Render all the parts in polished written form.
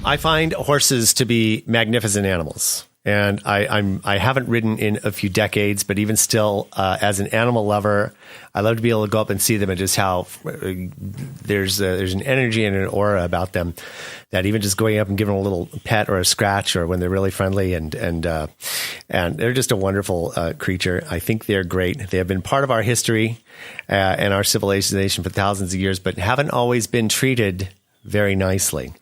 I find horses to be magnificent animals. And I haven't ridden in a few decades, but even still, as an animal lover, I love to be able to go up and see them and just how there's an energy and an aura about them that even just going up and giving them a little pet or a scratch, or when they're really friendly and they're just a wonderful creature. I think they're great. They have been part of our history and our civilization for thousands of years, but haven't always been treated very nicely.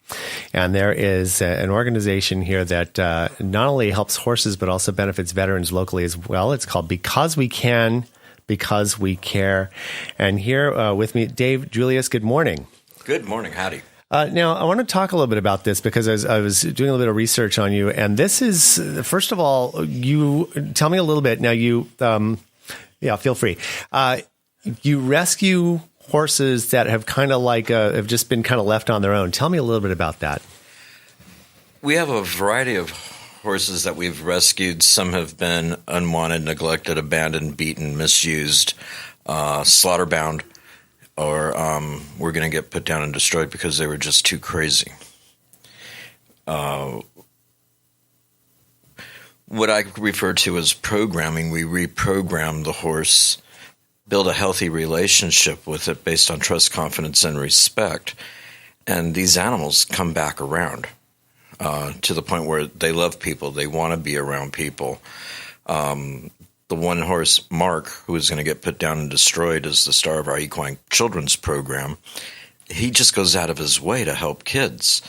And there is an organization here that not only helps horses, but also benefits veterans locally as well. It's called Because We Can, Because We Care. And here with me, Dave Drulius, good morning. Good morning. Howdy. Now, I want to talk a little bit about this because I was doing a little bit of research on you. And this is, first of all, you tell me a little bit. Now, you, feel free. You rescue horses that have kind of have just been kind of left on their own. Tell me a little bit about that. We have a variety of horses that we've rescued. Some have been unwanted, neglected, abandoned, beaten, misused, slaughter-bound, or were going to get put down and destroyed because they were just too crazy. What I refer to as programming, we reprogram the horse, build a healthy relationship with it based on trust, confidence, and respect. And these animals come back around to the point where they love people. They want to be around people. The one horse, Mark, who is going to get put down and destroyed as the star of our equine children's program, he just goes out of his way to help kids.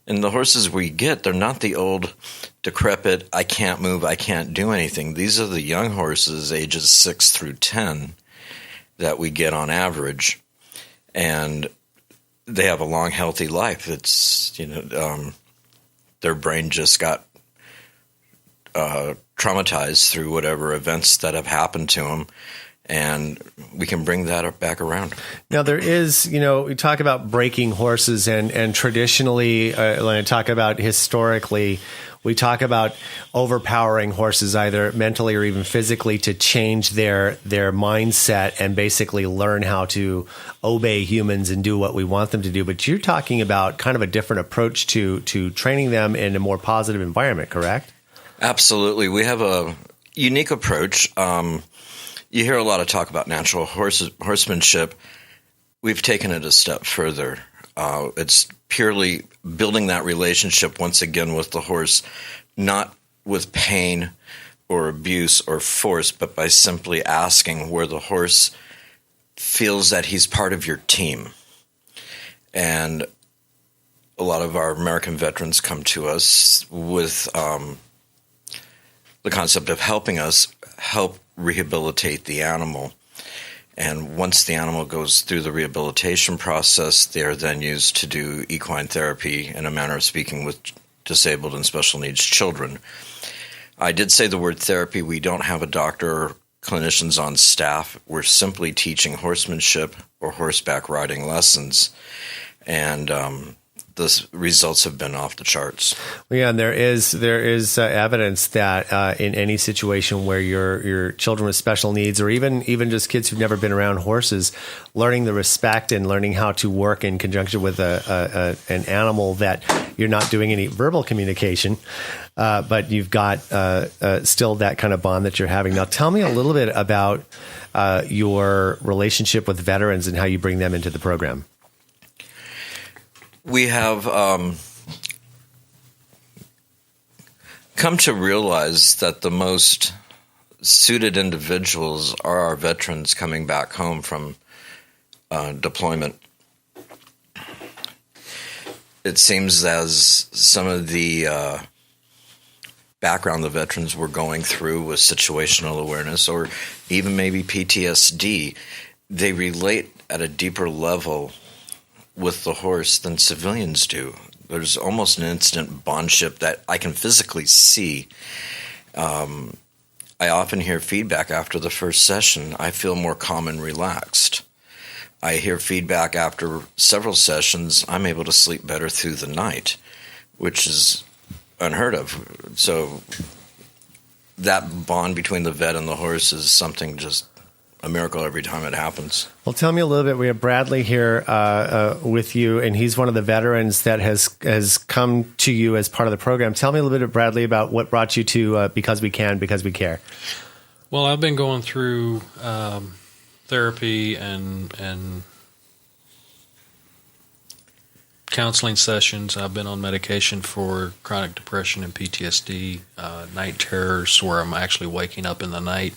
And the horses we get, they're not the old, decrepit, I can't move, I can't do anything. These are the young horses, ages 6 through 10, that we get on average, and they have a long, healthy life. It's, their brain just got traumatized through whatever events that have happened to them, and we can bring that back around. Now, there is, we talk about breaking horses, and traditionally, when I talk about historically, we talk about overpowering horses either mentally or even physically to change their mindset and basically learn how to obey humans and do what we want them to do. But you're talking about kind of a different approach to training them in a more positive environment, correct? Absolutely. We have a unique approach. You hear a lot of talk about natural horsemanship. We've taken it a step further. It's purely building that relationship once again with the horse, not with pain or abuse or force, but by simply asking where the horse feels that he's part of your team. And a lot of our American veterans come to us with the concept of helping us help rehabilitate the animal. And once the animal goes through the rehabilitation process, they are then used to do equine therapy, in a manner of speaking, with disabled and special needs children. I did say the word therapy. We don't have a doctor or clinicians on staff. We're simply teaching horsemanship or horseback riding lessons. And the results have been off the charts. Well, yeah, and there is evidence that in any situation where your children with special needs, or even just kids who've never been around horses, learning the respect and learning how to work in conjunction with an animal that you're not doing any verbal communication, but you've got still that kind of bond that you're having. Now, tell me a little bit about your relationship with veterans and how you bring them into the program. We have come to realize that the most suited individuals are our veterans coming back home from deployment. It seems as some of the background the veterans were going through with situational awareness or even maybe PTSD, they relate at a deeper level with the horse than civilians do. There's almost an instant bondship that I can physically see. I often hear feedback after the first session. I feel more calm and relaxed. I hear feedback after several sessions. I'm able to sleep better through the night, which is unheard of. So that bond between the vet and the horse is something just a miracle every time it happens. Well, tell me a little bit. We have Bradley here with you, and he's one of the veterans that has come to you as part of the program. Tell me a little bit, Bradley, about what brought you to Because We Can, Because We Care. Well, I've been going through therapy and counseling sessions. I've been on medication for chronic depression and PTSD, night terrors, where I'm actually waking up in the night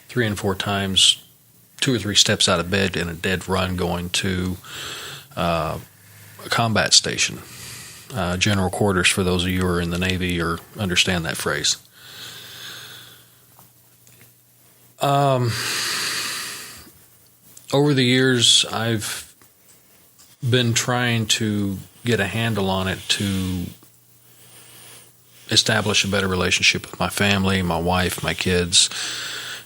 3 and 4 times, 2 or 3 steps out of bed in a dead run, going to a combat station, general quarters, for those of you who are in the Navy or understand that phrase. Over the years, I've been trying to get a handle on it to establish a better relationship with my family, my wife, my kids,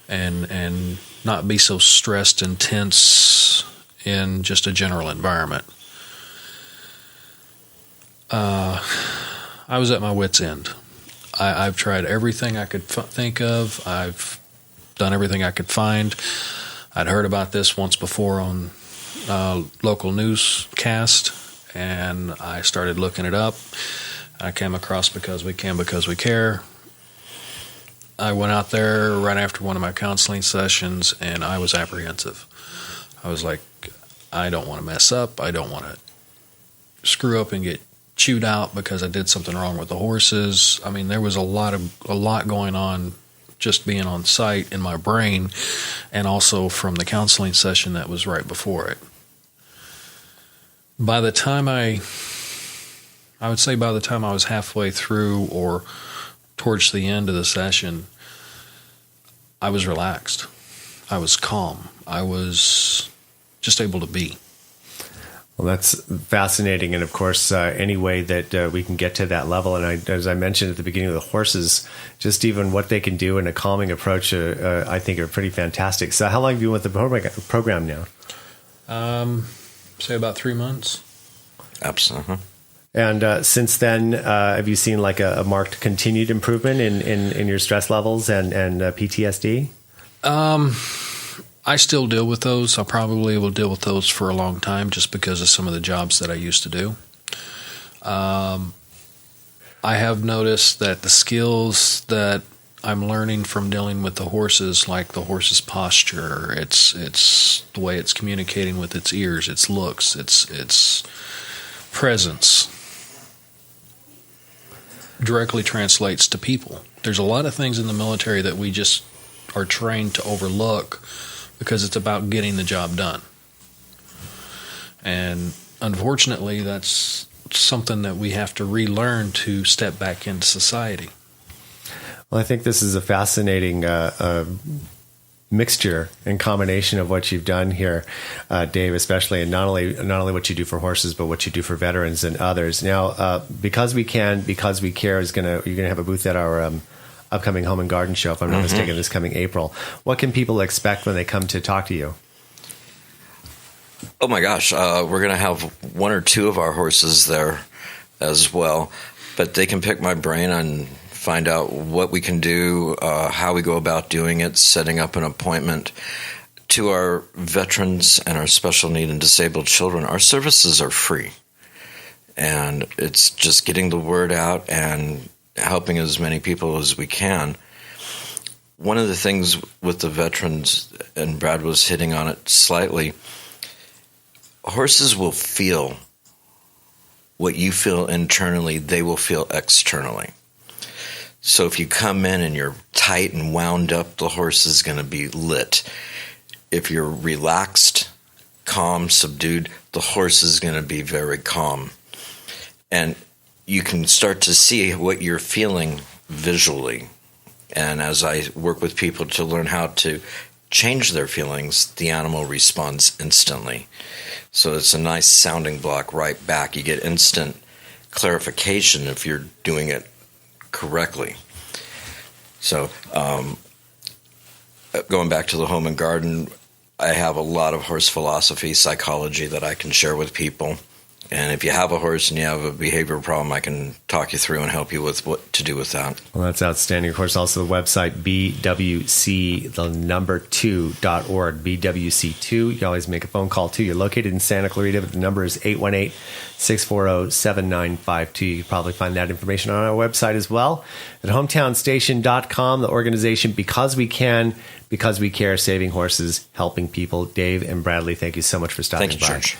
and not be so stressed and tense in just a general environment. I was at my wit's end. I've tried everything I could think of. I've done everything I could find. I'd heard about this once before on local newscast, and I started looking it up. I came across Because We Can, Because We Care. I went out there right after one of my counseling sessions, and I was apprehensive. I was like, I don't want to mess up. I don't want to screw up and get chewed out because I did something wrong with the horses. I mean, there was a lot going on just being on site in my brain, and also from the counseling session that was right before it. By the time I would say by the time I was halfway through or towards the end of the session, I was relaxed. I was calm. I was just able to be. Well, that's fascinating. And of course, any way that we can get to that level. And as I mentioned at the beginning of the horses, just even what they can do in a calming approach, I think are pretty fantastic. So how long have you been with the program now? Say about 3 months. Absolutely. And since then, have you seen like a marked continued improvement in your stress levels and PTSD? I still deal with those. I probably will deal with those for a long time just because of some of the jobs that I used to do. I have noticed that the skills that I'm learning from dealing with the horses, like the horse's posture, it's the way it's communicating with its ears, its looks, its presence, directly translates to people. There's a lot of things in the military that we just are trained to overlook because it's about getting the job done. And unfortunately, that's something that we have to relearn to step back into society. Well, I think this is a fascinating mixture and combination of what you've done here, Dave, especially, and not only what you do for horses, but what you do for veterans and others. Now, Because We Can, Because We Care you're gonna have a booth at our upcoming Home and Garden Show, if I'm not mistaken, this coming April. What can people expect when they come to talk to you? Oh my gosh, we're going to have 1 or 2 of our horses there as well, but they can pick my brain and find out what we can do, how we go about doing it, setting up an appointment. To our veterans and our special need and disabled children, our services are free, and it's just getting the word out and helping as many people as we can. One of the things with the veterans, and Brad was hitting on it slightly, horses will feel what you feel internally, they will feel externally. So if you come in and you're tight and wound up, the horse is going to be lit. If you're relaxed, calm, subdued, the horse is going to be very calm. And you can start to see what you're feeling visually. And as I work with people to learn how to change their feelings, the animal responds instantly. So it's a nice sounding block right back. You get instant clarification if you're doing it correctly. So going back to the Home and Garden, I have a lot of horse philosophy, psychology that I can share with people. And if you have a horse and you have a behavioral problem, I can talk you through and help you with what to do with that. Well, that's outstanding. Of course, also the website, bwc2.org, BWC2. You can always make a phone call, too. You're located in Santa Clarita, but the number is 818-640-7952. You can probably find that information on our website as well. At hometownstation.com, the organization Because We Can, Because We Care, saving horses, helping people. Dave and Bradley, thank you so much for stopping by. Thank you, George.